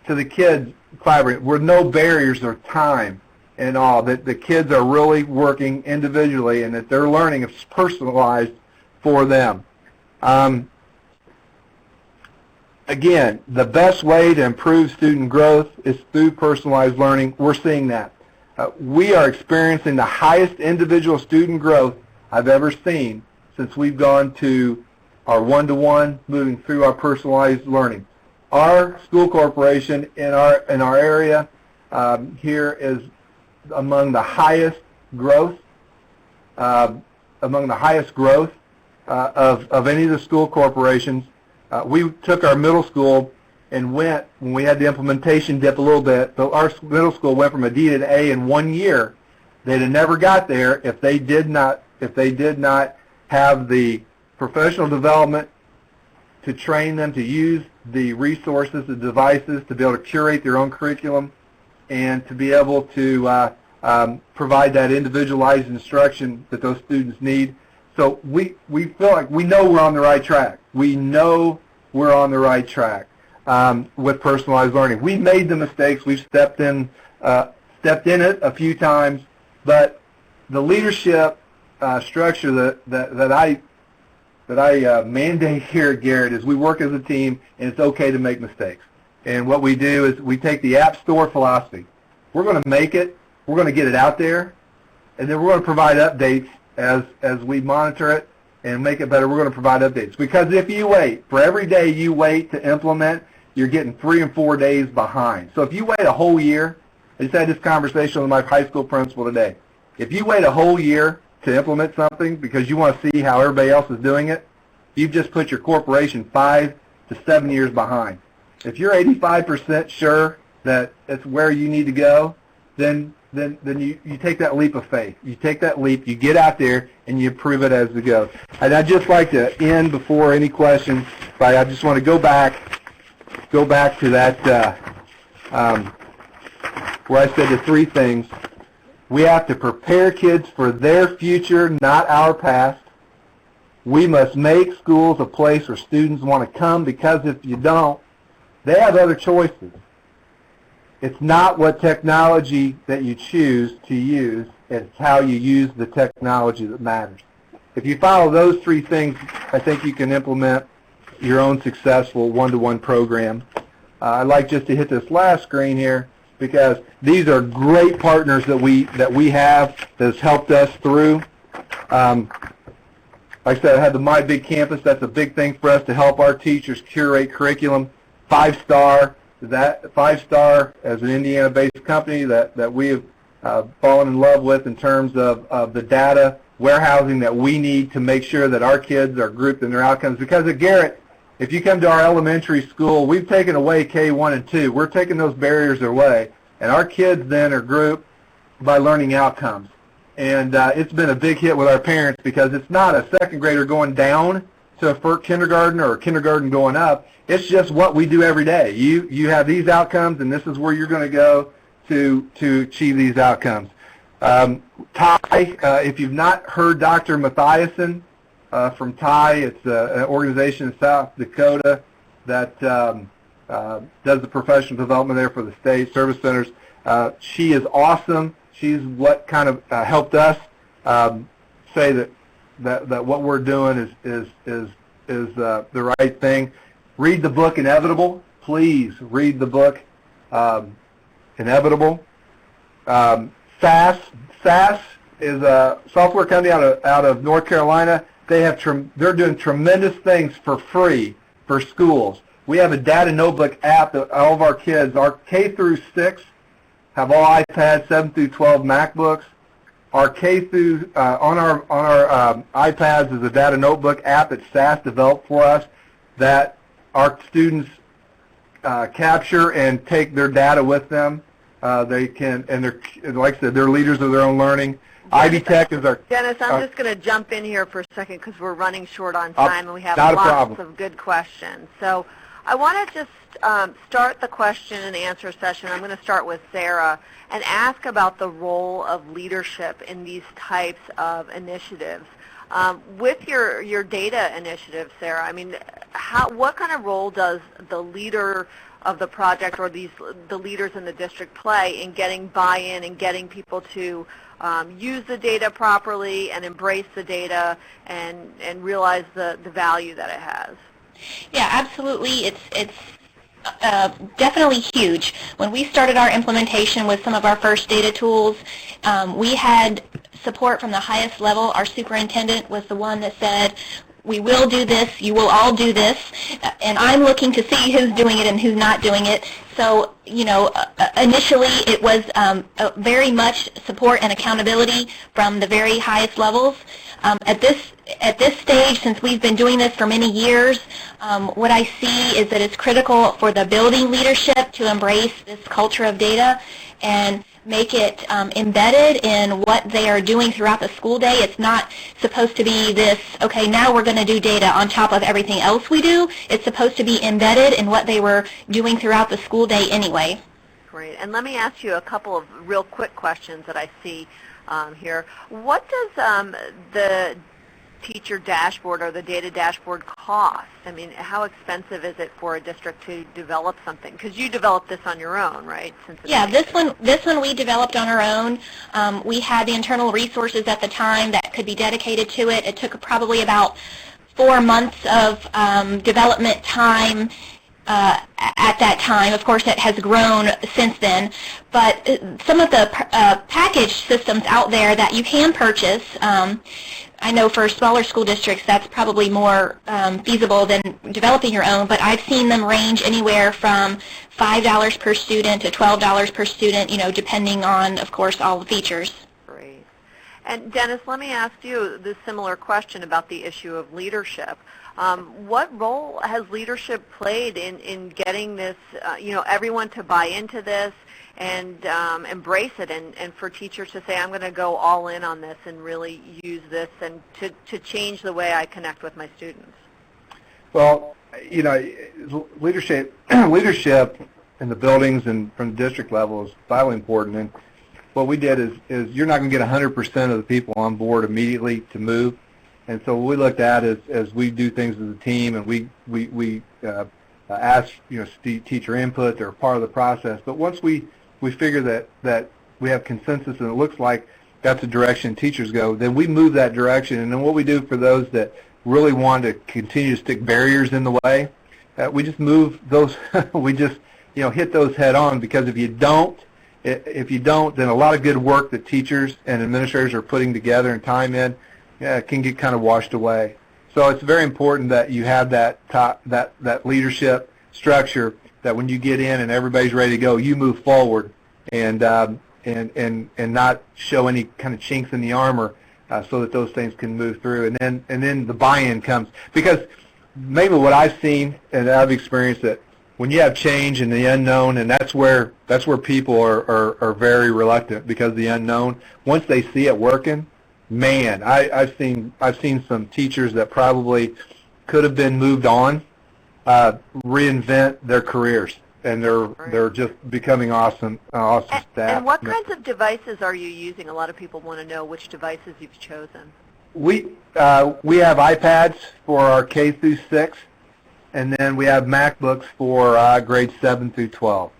to the kids collaborating, where no barriers or time and all, that the kids are really working individually, and that their learning is personalized for them. Again, the best way to improve student growth is through personalized learning. We're seeing that. We are experiencing the highest individual student growth I've ever seen since we've gone to our one-to-one, moving through our personalized learning. Our school corporation in our area here is among the highest growth of any of the school corporations. We took our middle school and went, when we had the implementation dip a little bit, but our middle school went from a D to an A in 1 year. They'd have never got there if they did not have the professional development to train them to use the resources, the devices, to be able to curate their own curriculum, and to be able to provide that individualized instruction that those students need. So we feel like we know we're on the right track. We know we're on the right track with personalized learning. We've made the mistakes. We've stepped in it a few times, but the leadership structure that I mandate here at Garrett is we work as a team, and it's okay to make mistakes. And what we do is we take the App Store philosophy. We're going to make it, we're going to get it out there, and then we're going to provide updates as we monitor it and make it better. We're going to provide updates. Because if you wait, for every day you wait to implement, you're getting 3 and 4 days behind. So if you wait a whole year, I just had this conversation with my high school principal today. If you wait a whole year to implement something because you want to see how everybody else is doing it, you've just put your corporation 5 to 7 years behind. If you're 85% sure that it's where you need to go, then you take that leap of faith. You take that leap, you get out there, and you prove it as we go. And I'd just like to end before any questions, but I just want to go back to that where I said the 3 things. We have to prepare kids for their future, not our past. We must make schools a place where students want to come, because if you don't, they have other choices. It's not what technology that you choose to use, it's how you use the technology that matters. If you follow those 3 things, I think you can implement your own successful one-to-one program. I'd like just to hit this last screen here, because these are great partners that we have that has helped us through. Like I said, I had the My Big Campus. That's a big thing for us to help our teachers curate curriculum. 5-star, that 5-star as an Indiana-based company that we have fallen in love with in terms of the data warehousing that we need to make sure that our kids are grouped in their outcomes. Because at Garrett, if you come to our elementary school, we've taken away K1 and 2. We're taking those barriers away, and our kids then are grouped by learning outcomes. And it's been a big hit with our parents, because it's not a second grader going down to a first kindergarten or a kindergarten going up. It's just what we do every day. You have these outcomes, and this is where you're going to go to achieve these outcomes. TIE, if you've not heard Dr. Mathiasen from TIE, it's an organization in South Dakota that does the professional development there for the state service centers. She is awesome. She's what kind of helped us say that what we're doing is the right thing. Read the book Inevitable. Please read the book Inevitable. SAS is a software company out of North Carolina. They're doing tremendous things for free for schools. We have a data notebook app that all of our kids, our K through 6, have all iPads, 7 through 12 MacBooks. Our K through on our iPads is a data notebook app that SAS developed for us that our students capture and take their data with them. They can, and they're, like I said, they're leaders of their own learning. Ivy Tech is our...
Dennis, I'm just going to jump in here for a second because we're running short on time and we have
not
lots of good questions. So I want to just start the question and answer session. I'm going to start with Sarah and ask about the role of leadership in these types of initiatives. With your data initiative, Sarah, I mean, what kind of role does the leader of the project or the leaders in the district play in getting buy-in and getting people to use the data properly and embrace the data and realize the value that it has?
Yeah, absolutely. It's definitely huge. When we started our implementation with some of our first data tools, we had support from the highest level. Our superintendent was the one that said, we will do this, you will all do this, and I'm looking to see who's doing it and who's not doing it. So, you know, initially it was very much support and accountability from the very highest levels. At this stage, since we've been doing this for many years, what I see is that it's critical for the building leadership to embrace this culture of data and make it embedded in what they are doing throughout the school day. It's not supposed to be this, okay, now we're going to do data on top of everything else we do. It's supposed to be embedded in what they were doing throughout the school day anyway.
Great. And let me ask you a couple of real quick questions that I see here. What does the teacher dashboard or the data dashboard cost? I mean, how expensive is it for a district to develop something? Because you developed this on your own, right?
Yeah, this one we developed on our own. We had the internal resources at the time that could be dedicated to it. It took probably about 4 months of development time at that time. Of course, it has grown since then. But some of the package systems out there that you can purchase, I know for smaller school districts that's probably more feasible than developing your own, but I've seen them range anywhere from $5 per student to $12 per student, depending on, of course, all the features.
Great. And Dennis, let me ask you this similar question about the issue of leadership. What role has leadership played in getting this, everyone to buy into this and embrace it, and for teachers to say, I'm going to go all in on this and really use this and to change the way I connect with my students?
Well, leadership in the buildings and from the district level is vitally important. And what we did is you're not going to get 100% of the people on board immediately to move. And so what we looked at as we do things as a team, and we ask teacher input. They're part of the process. But once we figure that we have consensus and it looks like that's the direction teachers go, then we move that direction. And then what we do for those that really want to continue to stick barriers in the way, we just move those. We just hit those head on, because if you don't, then a lot of good work that teachers and administrators are putting together and time in, can get kind of washed away. So it's very important that you have that leadership structure, that when you get in and everybody's ready to go, you move forward and not show any kind of chinks in the armor, so that those things can move through. And then the buy-in comes, because maybe what I've seen and I've experienced, that when you have change and the unknown, and that's where people are very reluctant, because of the unknown. Once they see it working, man, I've seen some teachers that probably could have been moved on, reinvent their careers, and they're just becoming awesome staff.
And what kinds of devices are you using? A lot of people want to know which devices you've chosen.
We have iPads for our K through 6, and then we have MacBooks for grades 7 through 12.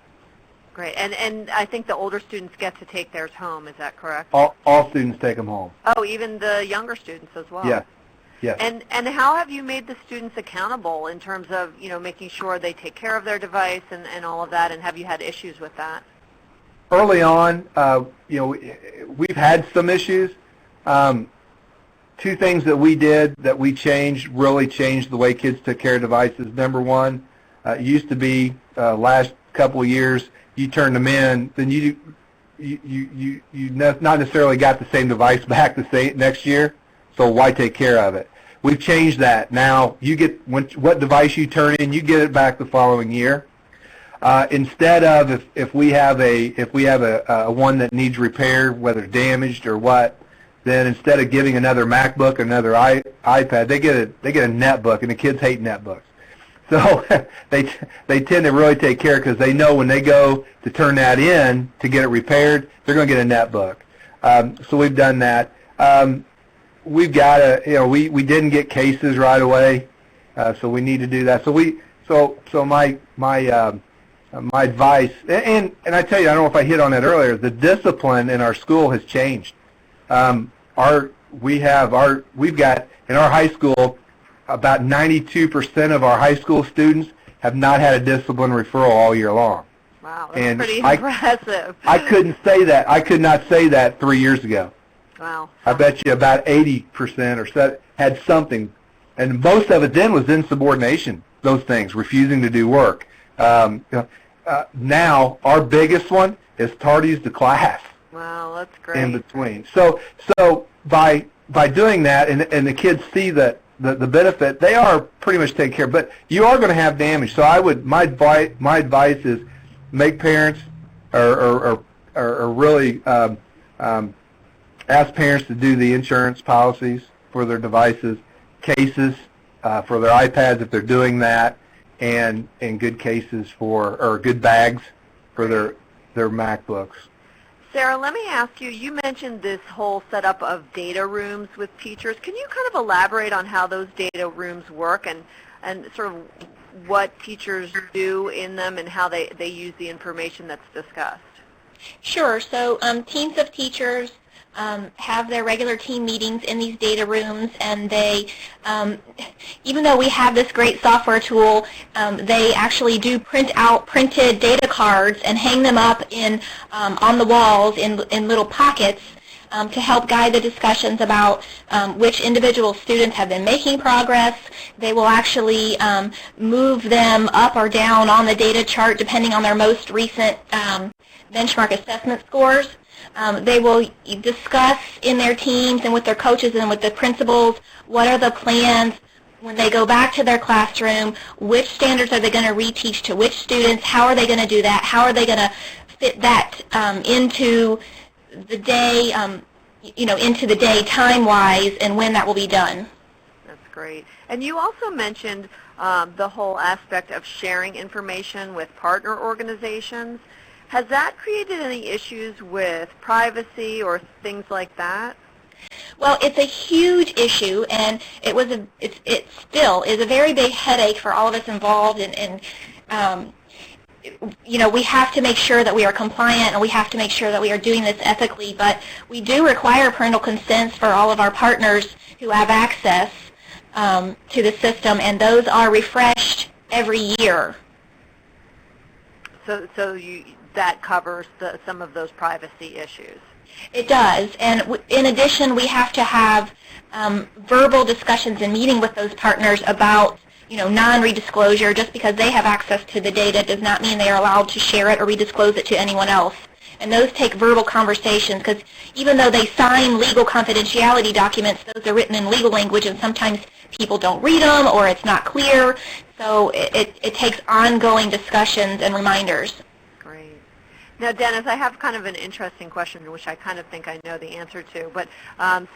Great. And I think the older students get to take theirs home. Is that correct?
All students take them home.
Oh, even the younger students as well.
Yes. Yes.
And how have you made the students accountable in terms of making sure they take care of their device and all of that? And have you had issues with that?
Early on, we've had some issues. Two things that we did that we really changed the way kids took care of devices. Number one, it used to be last couple of years, you turned them in, then you not necessarily got the same device back the next year, so why take care of it? We've changed that. Now you get what device you turn in, you get it back the following year. Instead of if we have a one that needs repair, whether damaged or what, then instead of giving another MacBook, another iPad, they get a netbook, and the kids hate netbooks. So they tend to really take care, because they know when they go to turn that in to get it repaired, they're going to get a netbook. So we've done that. We've got we didn't get cases right away, so we need to do that. So my advice, and I tell you, I don't know if I hit on that earlier, the discipline in our school has changed. We've got in our high school, about 92% of our high school students have not had a discipline referral all year long.
Wow, that's pretty impressive.
I could not say that 3 years ago.
Wow.
I bet you about 80% or so had something, and most of it then was insubordination, those things, refusing to do work. Now, our biggest one is tardies to class.
Wow, that's great.
In between. So by doing that, and the kids see that the benefit, they are pretty much taken care of. But you are going to have damage. So my advice is make parents or really ask parents to do the insurance policies for their devices, cases for their iPads if they're doing that, and good cases or good bags for their MacBooks.
Sarah, let me ask you, you mentioned this whole setup of data rooms with teachers. Can you kind of elaborate on how those data rooms work and sort of what teachers do in them and how they use the information that's discussed?
Sure. So teams of teachers have their regular team meetings in these data rooms, and they, even though we have this great software tool, they actually do print out printed data cards and hang them up in on the walls in little pockets to help guide the discussions about which individual students have been making progress. They will actually move them up or down on the data chart depending on their most recent benchmark assessment scores. They will discuss in their teams and with their coaches and with the principals what are the plans when they go back to their classroom, which standards are they going to reteach to which students, how are they going to do that, how are they going to fit that into the day, into the day time-wise, and when that will be done.
That's great. And you also mentioned the whole aspect of sharing information with partner organizations. Has that created any issues with privacy or things like that?
Well, it's a huge issue, and it still is a very big headache for all of us involved. And we have to make sure that we are compliant, and we have to make sure that we are doing this ethically. But we do require parental consents for all of our partners who have access to the system, and those are refreshed every year.
So that covers some of those privacy issues.
It does, and in addition, we have to have verbal discussions and meeting with those partners about, non-redisclosure. Just because they have access to the data does not mean they are allowed to share it or redisclose it to anyone else. And those take verbal conversations, because even though they sign legal confidentiality documents, those are written in legal language, and sometimes people don't read them or it's not clear. So it takes ongoing discussions and reminders.
Now, Dennis, I have kind of an interesting question, which I kind of think I know the answer to. But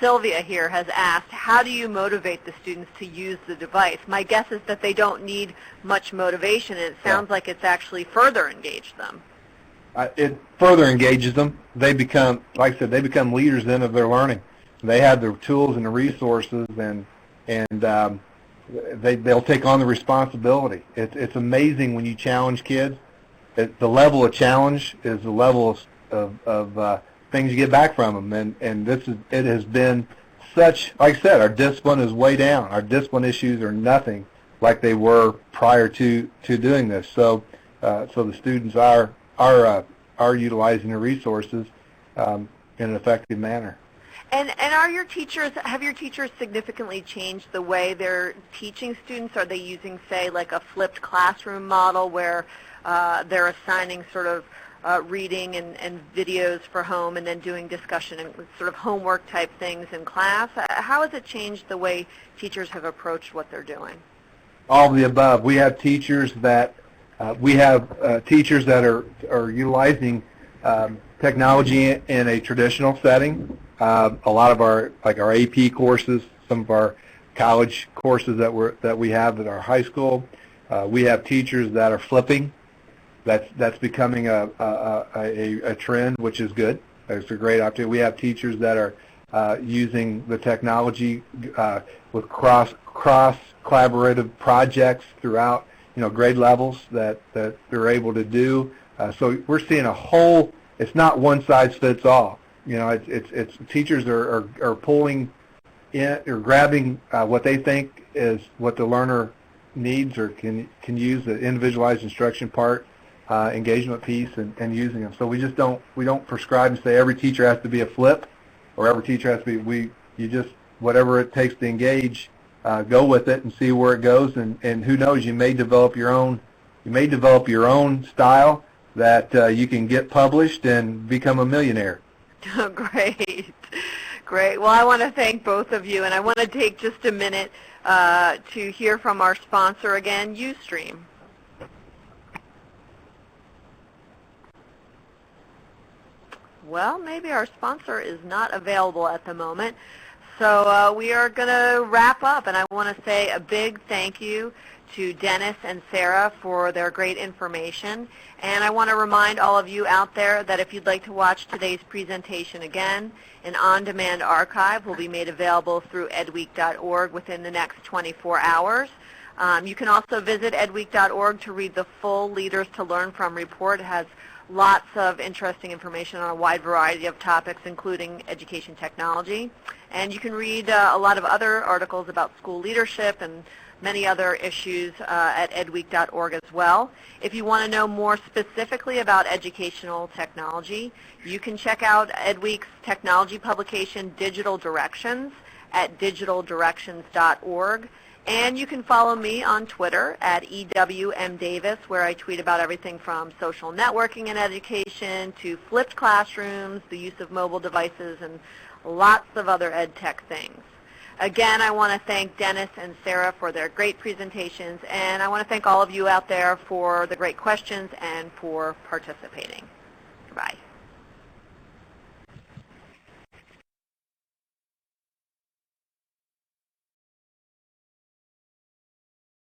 Sylvia here has asked, how do you motivate the students to use the device? My guess is that they don't need much motivation, and it sounds like it's actually further engaged them.
It further engages them. They become, like I said, they become leaders then of their learning. They have the tools and the resources, and they'll take on the responsibility. It's amazing when you challenge kids. The level of challenge is the level of things you get back from them, and it has been such, like I said, our discipline is way down. Our discipline issues are nothing like they were prior to doing this. So the students are utilizing the resources in an effective manner.
And have your teachers significantly changed the way they're teaching students? Are they using, say, like a flipped classroom model where they're assigning sort of reading and videos for home and then doing discussion and sort of homework type things in class? How has it changed the way teachers have approached what they're doing?
All of the above. We have teachers that are utilizing technology in a traditional setting. A lot of our AP courses, some of our college courses that we have at our high school, we have teachers that are flipping. That's becoming a trend, which is good. It's a great opportunity. We have teachers that are using the technology with cross collaborative projects throughout grade levels that they're able to do. So we're seeing a whole. It's not one size fits all. It's teachers are pulling in or grabbing what they think is what the learner needs or can use, the individualized instruction part. Engagement piece and using them. So we don't prescribe and say every teacher has to be a flip or every teacher has to be, you just, whatever it takes to engage, go with it and see where it goes, and who knows, you may develop your own style that you can get published and become a millionaire.
Oh, great. Well, I want to thank both of you, and I want to take just a minute to hear from our sponsor again, Ustream. Well, maybe our sponsor is not available at the moment. So we are going to wrap up, and I want to say a big thank you to Dennis and Sarah for their great information. And I want to remind all of you out there that if you'd like to watch today's presentation again, an on-demand archive will be made available through edweek.org within the next 24 hours. You can also visit edweek.org to read the full Leaders to Learn From report. It has lots of interesting information on a wide variety of topics, including education technology. And you can read a lot of other articles about school leadership and many other issues at edweek.org as well. If you want to know more specifically about educational technology, you can check out EdWeek's technology publication, Digital Directions, at digitaldirections.org. And you can follow me on Twitter at EWMDavis, where I tweet about everything from social networking in education to flipped classrooms, the use of mobile devices, and lots of other ed tech things. Again, I want to thank Dennis and Sarah for their great presentations, and I want to thank all of you out there for the great questions and for participating. Goodbye.